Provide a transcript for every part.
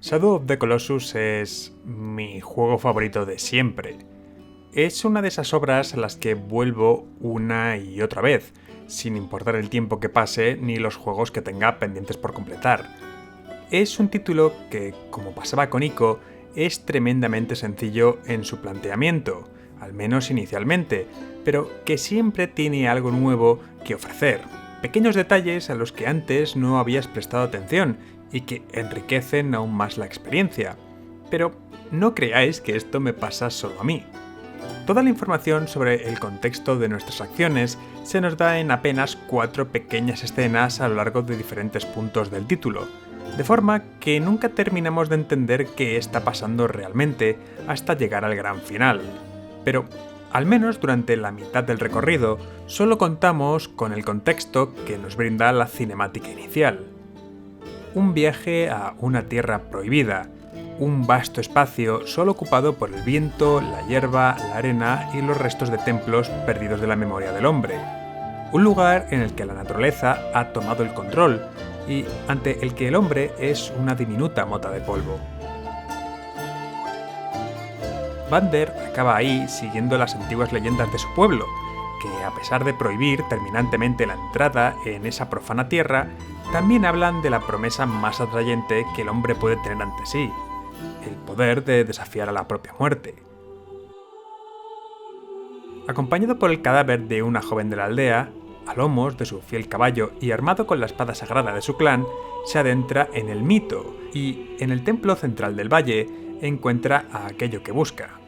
Shadow of the Colossus es mi juego favorito de siempre. Es una de esas obras a las que vuelvo una y otra vez, sin importar el tiempo que pase ni los juegos que tenga pendientes por completar. Es un título que, como pasaba con Ico, es tremendamente sencillo en su planteamiento, al menos inicialmente, pero que siempre tiene algo nuevo que ofrecer, pequeños detalles a los que antes no habías prestado atención y que enriquecen aún más la experiencia. Pero no creáis que esto me pasa solo a mí. Toda la información sobre el contexto de nuestras acciones se nos da en apenas 4 pequeñas escenas a lo largo de diferentes puntos del título, de forma que nunca terminamos de entender qué está pasando realmente hasta llegar al gran final. Pero, al menos durante la mitad del recorrido, solo contamos con el contexto que nos brinda la cinemática inicial. Un viaje a una tierra prohibida, un vasto espacio solo ocupado por el viento, la hierba, la arena y los restos de templos perdidos de la memoria del hombre. Un lugar en el que la naturaleza ha tomado el control y ante el que el hombre es una diminuta mota de polvo. Vander acaba ahí siguiendo las antiguas leyendas de su pueblo, que a pesar de prohibir terminantemente la entrada en esa profana tierra, también hablan de la promesa más atrayente que el hombre puede tener ante sí, el poder de desafiar a la propia muerte. Acompañado por el cadáver de una joven de la aldea, a lomos de su fiel caballo y armado con la espada sagrada de su clan, se adentra en el mito y, en el templo central del valle, encuentra a aquello que busca.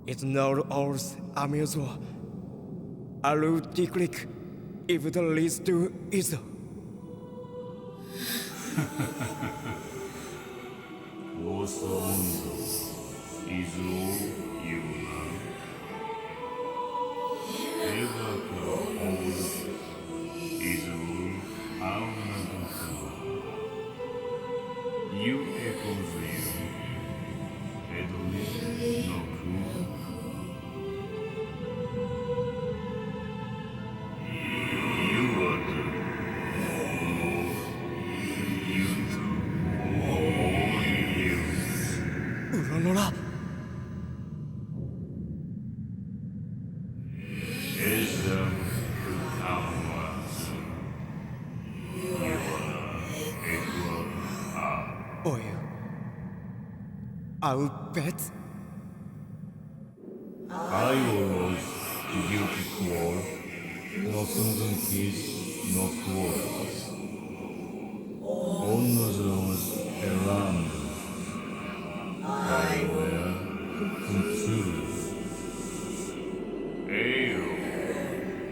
It's not ours, Amazon. Alu Tiklik, if the least to is. ゴースト温度、伊豆を言うな。エヴァからオール、伊豆をアウナドカ。ユエコズユ、エドネノク。I'll bet. I was beautiful, no kiss, no quarrels. On those around, I were control. Ale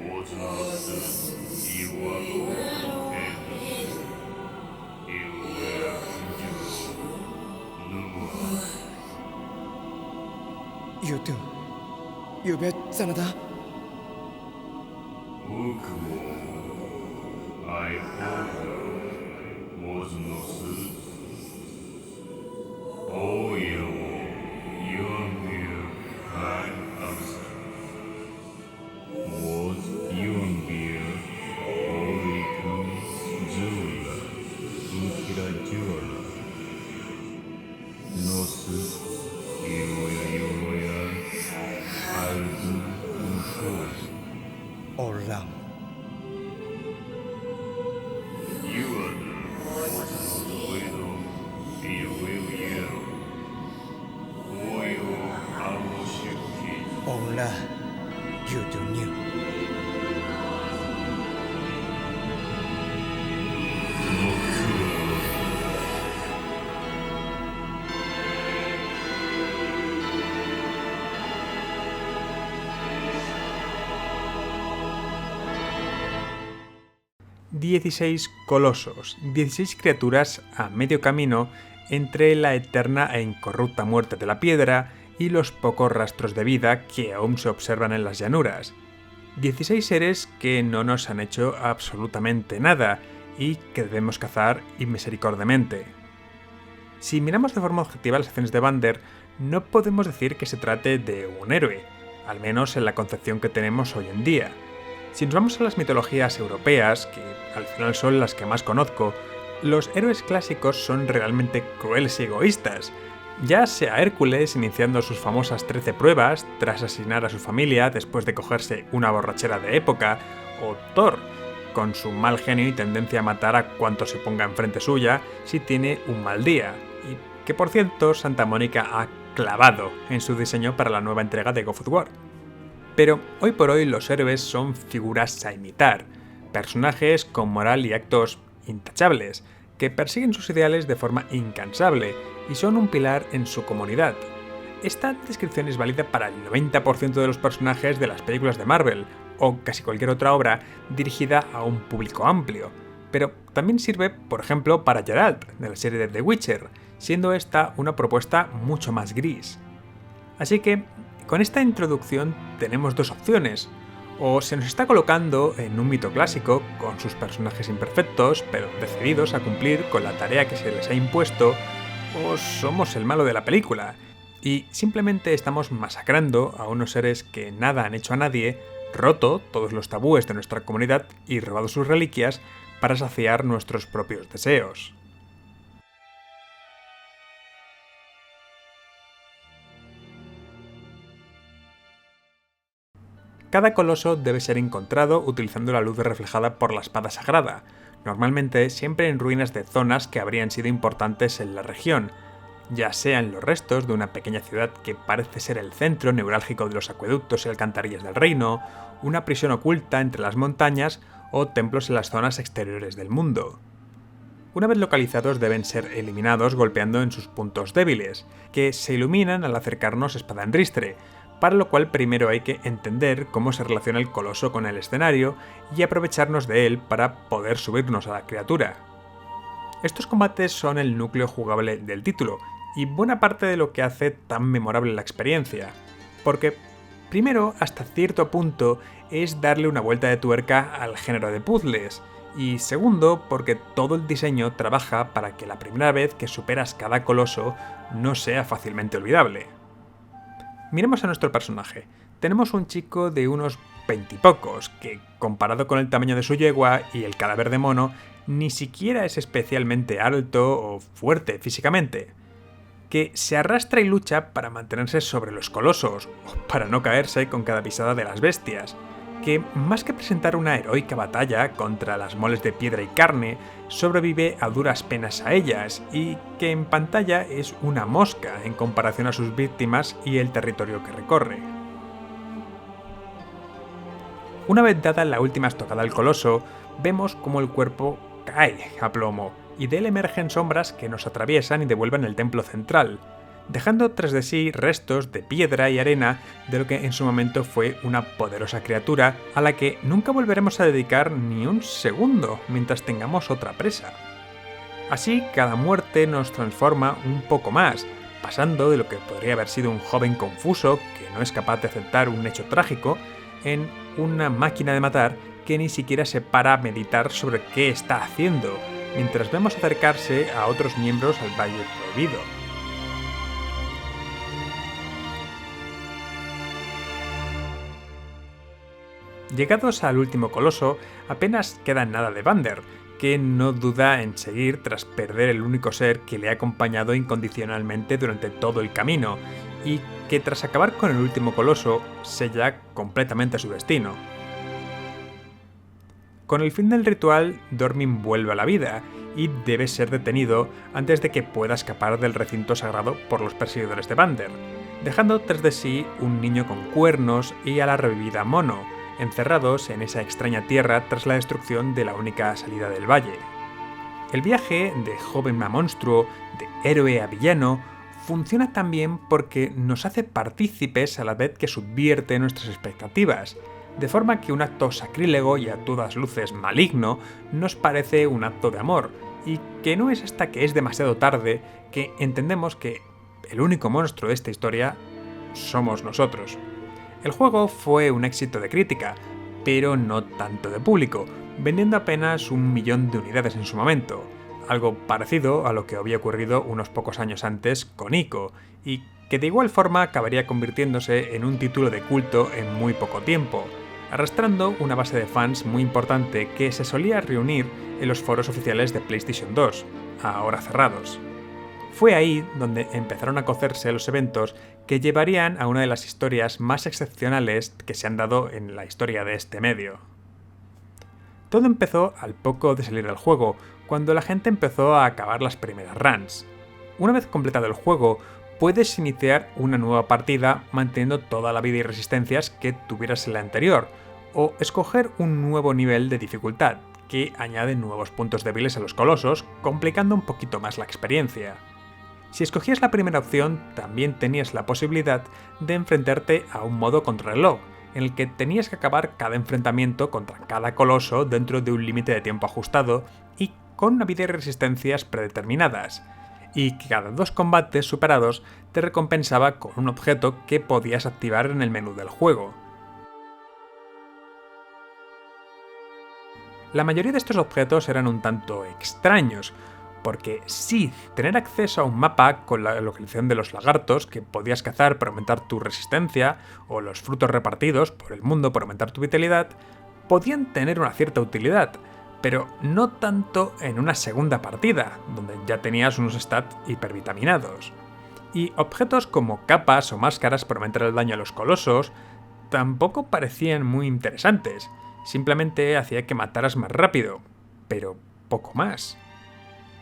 was not you were head. You were just no. You do. You bet, Sanada. 僕も I order was no suit. Oh, you beer I answer. Was you beer only Jula, Ukira Jula. No suit, you I'll do All around. You are you do new. «16 colosos», 16 criaturas a medio camino entre la eterna e incorrupta muerte de la piedra y los pocos rastros de vida que aún se observan en las llanuras. 16 seres que no nos han hecho absolutamente nada y que debemos cazar inmisericordiamente. Si miramos de forma objetiva las acciones de Vander, no podemos decir que se trate de un héroe, al menos en la concepción que tenemos hoy en día. Si nos vamos a las mitologías europeas, que al final son las que más conozco, los héroes clásicos son realmente crueles y egoístas, ya sea Hércules iniciando sus famosas 13 pruebas tras asesinar a su familia después de cogerse una borrachera de época, o Thor, con su mal genio y tendencia a matar a cuanto se ponga enfrente suya si tiene un mal día, y que por cierto Santa Mónica ha clavado en su diseño para la nueva entrega de God of War. Pero hoy por hoy los héroes son figuras a imitar, personajes con moral y actos intachables, que persiguen sus ideales de forma incansable y son un pilar en su comunidad. Esta descripción es válida para el 90% de los personajes de las películas de Marvel, o casi cualquier otra obra dirigida a un público amplio, pero también sirve, por ejemplo, para Geralt, de la serie de The Witcher, siendo esta una propuesta mucho más gris. Así que, con esta introducción tenemos dos opciones: o se nos está colocando en un mito clásico, con sus personajes imperfectos, pero decididos a cumplir con la tarea que se les ha impuesto, o somos el malo de la película, y simplemente estamos masacrando a unos seres que nada han hecho a nadie, roto todos los tabúes de nuestra comunidad y robado sus reliquias para saciar nuestros propios deseos. Cada coloso debe ser encontrado utilizando la luz reflejada por la espada sagrada, normalmente siempre en ruinas de zonas que habrían sido importantes en la región, ya sean los restos de una pequeña ciudad que parece ser el centro neurálgico de los acueductos y alcantarillas del reino, una prisión oculta entre las montañas o templos en las zonas exteriores del mundo. Una vez localizados deben ser eliminados golpeando en sus puntos débiles, que se iluminan al acercarnos espada en ristre, para lo cual primero hay que entender cómo se relaciona el coloso con el escenario y aprovecharnos de él para poder subirnos a la criatura. Estos combates son el núcleo jugable del título, y buena parte de lo que hace tan memorable la experiencia, porque primero, hasta cierto punto, es darle una vuelta de tuerca al género de puzzles, y segundo, porque todo el diseño trabaja para que la primera vez que superas cada coloso no sea fácilmente olvidable. Miremos a nuestro personaje. Tenemos un chico de unos 20 y pocos, que comparado con el tamaño de su yegua y el cadáver de mono, ni siquiera es especialmente alto o fuerte físicamente, que se arrastra y lucha para mantenerse sobre los colosos, o para no caerse con cada pisada de las bestias, que más que presentar una heroica batalla contra las moles de piedra y carne, sobrevive a duras penas a ellas, y que en pantalla es una mosca en comparación a sus víctimas y el territorio que recorre. Una vez dada la última estocada al coloso, vemos cómo el cuerpo cae a plomo, y de él emergen sombras que nos atraviesan y devuelven el templo central, dejando tras de sí restos de piedra y arena de lo que en su momento fue una poderosa criatura a la que nunca volveremos a dedicar ni un segundo mientras tengamos otra presa. Así, cada muerte nos transforma un poco más, pasando de lo que podría haber sido un joven confuso que no es capaz de aceptar un hecho trágico, en una máquina de matar que ni siquiera se para a meditar sobre qué está haciendo, mientras vemos acercarse a otros miembros al Valle Prohibido. Llegados al último coloso, apenas queda nada de Vander, que no duda en seguir tras perder el único ser que le ha acompañado incondicionalmente durante todo el camino, y que tras acabar con el último coloso, sella completamente su destino. Con el fin del ritual, Dormin vuelve a la vida, y debe ser detenido antes de que pueda escapar del recinto sagrado por los perseguidores de Vander, dejando tras de sí un niño con cuernos y a la revivida Mono, encerrados en esa extraña tierra tras la destrucción de la única salida del valle. El viaje de joven a monstruo, de héroe a villano, funciona también porque nos hace partícipes a la vez que subvierte nuestras expectativas, de forma que un acto sacrílego y a todas luces maligno nos parece un acto de amor, y que no es hasta que es demasiado tarde que entendemos que el único monstruo de esta historia somos nosotros. El juego fue un éxito de crítica, pero no tanto de público, vendiendo apenas 1 millón de unidades en su momento, algo parecido a lo que había ocurrido unos pocos años antes con Ico, y que de igual forma acabaría convirtiéndose en un título de culto en muy poco tiempo, arrastrando una base de fans muy importante que se solía reunir en los foros oficiales de PlayStation 2, ahora cerrados. Fue ahí donde empezaron a cocerse los eventos que llevarían a una de las historias más excepcionales que se han dado en la historia de este medio. Todo empezó al poco de salir el juego, cuando la gente empezó a acabar las primeras runs. Una vez completado el juego, puedes iniciar una nueva partida manteniendo toda la vida y resistencias que tuvieras en la anterior, o escoger un nuevo nivel de dificultad, que añade nuevos puntos débiles a los colosos, complicando un poquito más la experiencia. Si escogías la primera opción, también tenías la posibilidad de enfrentarte a un modo contrarreloj, en el que tenías que acabar cada enfrentamiento contra cada coloso dentro de un límite de tiempo ajustado y con una vida y resistencias predeterminadas, y que cada 2 combates superados te recompensaba con un objeto que podías activar en el menú del juego. La mayoría de estos objetos eran un tanto extraños, porque sí, tener acceso a un mapa con la localización de los lagartos que podías cazar para aumentar tu resistencia, o los frutos repartidos por el mundo para aumentar tu vitalidad, podían tener una cierta utilidad, pero no tanto en una segunda partida, donde ya tenías unos stats hipervitaminados. Y objetos como capas o máscaras para aumentar el daño a los colosos tampoco parecían muy interesantes, simplemente hacía que mataras más rápido, pero poco más.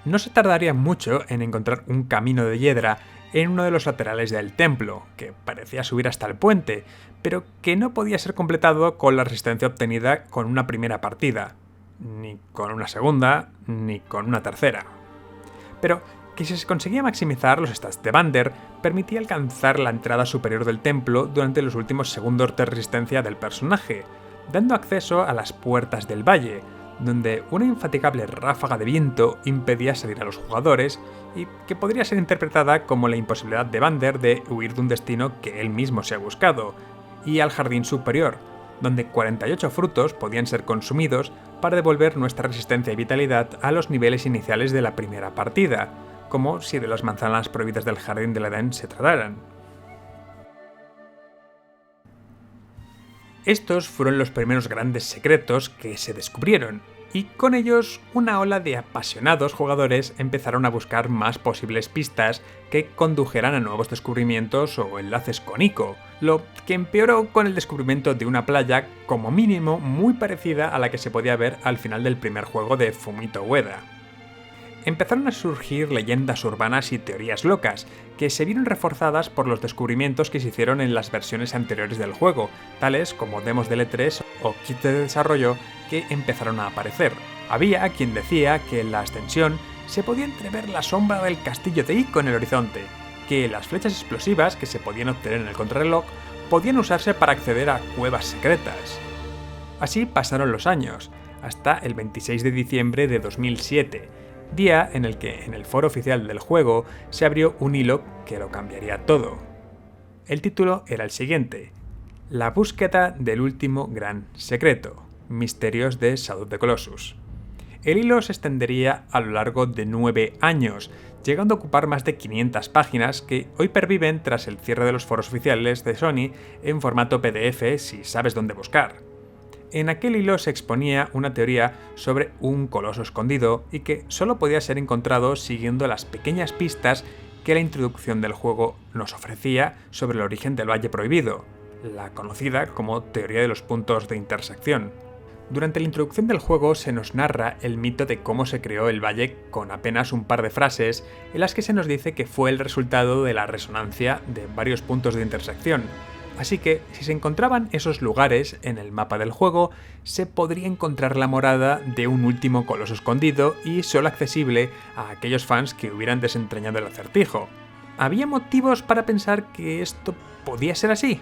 No se tardaría mucho en encontrar un camino de hiedra en uno de los laterales del templo, que parecía subir hasta el puente, pero que no podía ser completado con la resistencia obtenida con una primera partida, ni con una segunda, ni con una tercera. Pero que si se conseguía maximizar los stats de Vander, permitía alcanzar la entrada superior del templo durante los últimos segundos de resistencia del personaje, dando acceso a las puertas del valle, donde una infatigable ráfaga de viento impedía salir a los jugadores y que podría ser interpretada como la imposibilidad de Vander de huir de un destino que él mismo se ha buscado, y al jardín superior, donde 48 frutos podían ser consumidos para devolver nuestra resistencia y vitalidad a los niveles iniciales de la primera partida, como si de las manzanas prohibidas del jardín del Edén se trataran. Estos fueron los primeros grandes secretos que se descubrieron, y con ellos una ola de apasionados jugadores empezaron a buscar más posibles pistas que condujeran a nuevos descubrimientos o enlaces con Ico, lo que empeoró con el descubrimiento de una playa como mínimo muy parecida a la que se podía ver al final del primer juego de Fumito Ueda. Empezaron a surgir leyendas urbanas y teorías locas, que se vieron reforzadas por los descubrimientos que se hicieron en las versiones anteriores del juego, tales como demos de L3 o kits de desarrollo que empezaron a aparecer. Había quien decía que en la ascensión se podía entrever la sombra del castillo de Ico en el horizonte, que las flechas explosivas que se podían obtener en el contrarreloj podían usarse para acceder a cuevas secretas. Así pasaron los años, hasta el 26 de diciembre de 2007, día en el que en el foro oficial del juego se abrió un hilo que lo cambiaría todo. El título era el siguiente: La búsqueda del último gran secreto, misterios de Shadow of the Colossus. El hilo se extendería a lo largo de 9 años, llegando a ocupar más de 500 páginas que hoy perviven tras el cierre de los foros oficiales de Sony en formato PDF si sabes dónde buscar. En aquel hilo se exponía una teoría sobre un coloso escondido y que solo podía ser encontrado siguiendo las pequeñas pistas que la introducción del juego nos ofrecía sobre el origen del Valle Prohibido, la conocida como teoría de los puntos de intersección. Durante la introducción del juego se nos narra el mito de cómo se creó el valle con apenas un par de frases en las que se nos dice que fue el resultado de la resonancia de varios puntos de intersección. Así que, si se encontraban esos lugares en el mapa del juego, se podría encontrar la morada de un último coloso escondido y solo accesible a aquellos fans que hubieran desentrañado el acertijo. ¿Había motivos para pensar que esto podía ser así?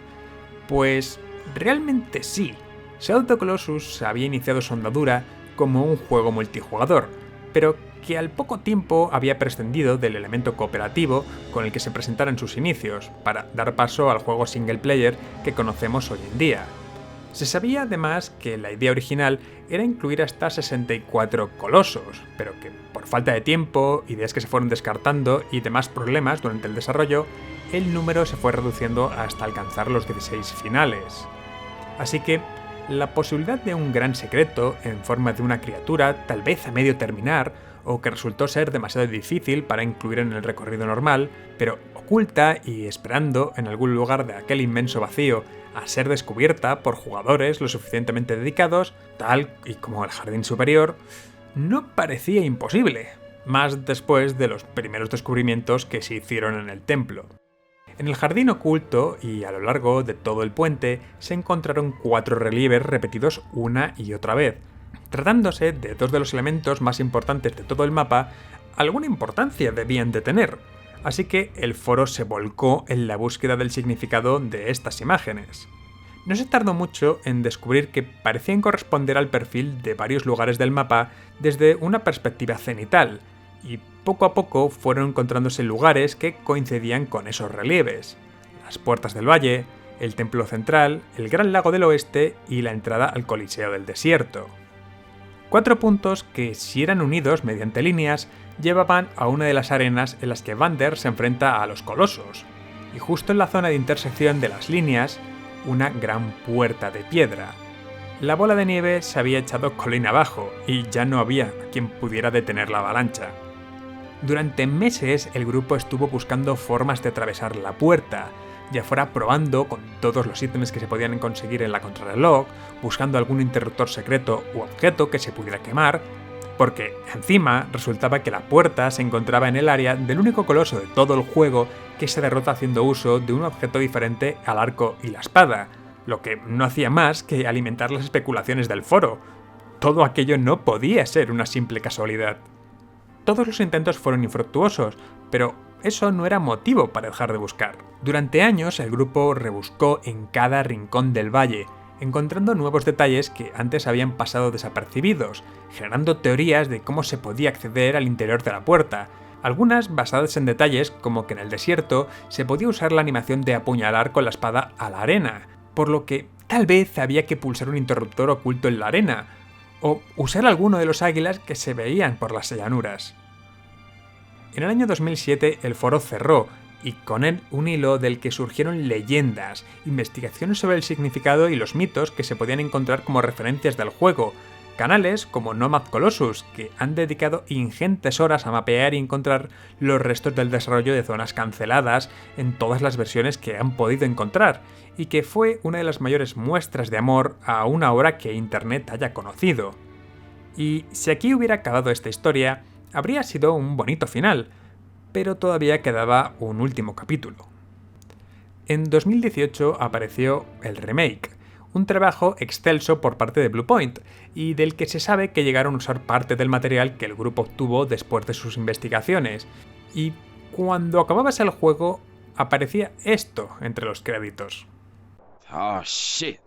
Pues realmente sí. Shadow of the Colossus había iniciado su andadura como un juego multijugador, pero que al poco tiempo había prescindido del elemento cooperativo con el que se presentara en sus inicios, para dar paso al juego single player que conocemos hoy en día. Se sabía además que la idea original era incluir hasta 64 colosos, pero que por falta de tiempo, ideas que se fueron descartando y demás problemas durante el desarrollo, el número se fue reduciendo hasta alcanzar los 16 finales. Así que la posibilidad de un gran secreto en forma de una criatura, tal vez a medio terminar, o que resultó ser demasiado difícil para incluir en el recorrido normal, pero oculta y esperando en algún lugar de aquel inmenso vacío a ser descubierta por jugadores lo suficientemente dedicados, tal y como el Jardín Superior, no parecía imposible, más después de los primeros descubrimientos que se hicieron en el templo. En el jardín oculto y a lo largo de todo el puente se encontraron 4 relieves repetidos una y otra vez. Tratándose de 2 de los elementos más importantes de todo el mapa, alguna importancia debían de tener, así que el foro se volcó en la búsqueda del significado de estas imágenes. No se tardó mucho en descubrir que parecían corresponder al perfil de varios lugares del mapa desde una perspectiva cenital, y poco a poco fueron encontrándose lugares que coincidían con esos relieves: las puertas del valle, el templo central, el gran lago del oeste y la entrada al Coliseo del desierto. 4 puntos que, si eran unidos mediante líneas, llevaban a una de las arenas en las que Vander se enfrenta a los colosos, y justo en la zona de intersección de las líneas, una gran puerta de piedra. La bola de nieve se había echado colina abajo y ya no había quien pudiera detener la avalancha. Durante meses el grupo estuvo buscando formas de atravesar la puerta, ya fuera probando con todos los ítems que se podían conseguir en la contrarreloj, buscando algún interruptor secreto u objeto que se pudiera quemar, porque encima resultaba que la puerta se encontraba en el área del único coloso de todo el juego que se derrota haciendo uso de un objeto diferente al arco y la espada, lo que no hacía más que alimentar las especulaciones del foro. Todo aquello no podía ser una simple casualidad. Todos los intentos fueron infructuosos, pero eso no era motivo para dejar de buscar. Durante años el grupo rebuscó en cada rincón del valle, encontrando nuevos detalles que antes habían pasado desapercibidos, generando teorías de cómo se podía acceder al interior de la puerta, algunas basadas en detalles como que en el desierto se podía usar la animación de apuñalar con la espada a la arena, por lo que tal vez había que pulsar un interruptor oculto en la arena, o usar alguno de los águilas que se veían por las llanuras. En el año 2007 el foro cerró, y con él un hilo del que surgieron leyendas, investigaciones sobre el significado y los mitos que se podían encontrar como referencias del juego, canales como Nomad Colossus, que han dedicado ingentes horas a mapear y encontrar los restos del desarrollo de zonas canceladas en todas las versiones que han podido encontrar, y que fue una de las mayores muestras de amor a una obra que Internet haya conocido. Y si aquí hubiera acabado esta historia, habría sido un bonito final, pero todavía quedaba un último capítulo. En 2018 apareció el remake, un trabajo excelso por parte de Bluepoint, y del que se sabe que llegaron a usar parte del material que el grupo obtuvo después de sus investigaciones, y cuando acababas el juego aparecía esto entre los créditos. Oh shit,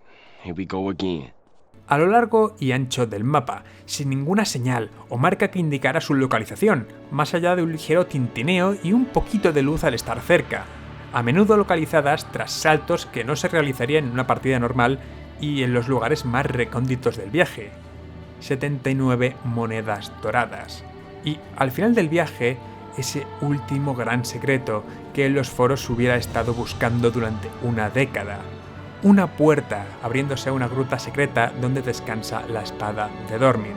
here we go again. A lo largo y ancho del mapa, sin ninguna señal o marca que indicara su localización, más allá de un ligero tintineo y un poquito de luz al estar cerca, a menudo localizadas tras saltos que no se realizarían en una partida normal y en los lugares más recónditos del viaje. 79 monedas doradas. Y al final del viaje, ese último gran secreto que en los foros hubiera estado buscando durante una década. Una puerta abriéndose a una gruta secreta donde descansa la espada de Dormin,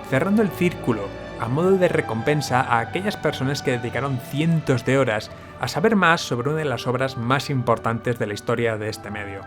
cerrando el círculo a modo de recompensa a aquellas personas que dedicaron cientos de horas a saber más sobre una de las obras más importantes de la historia de este medio.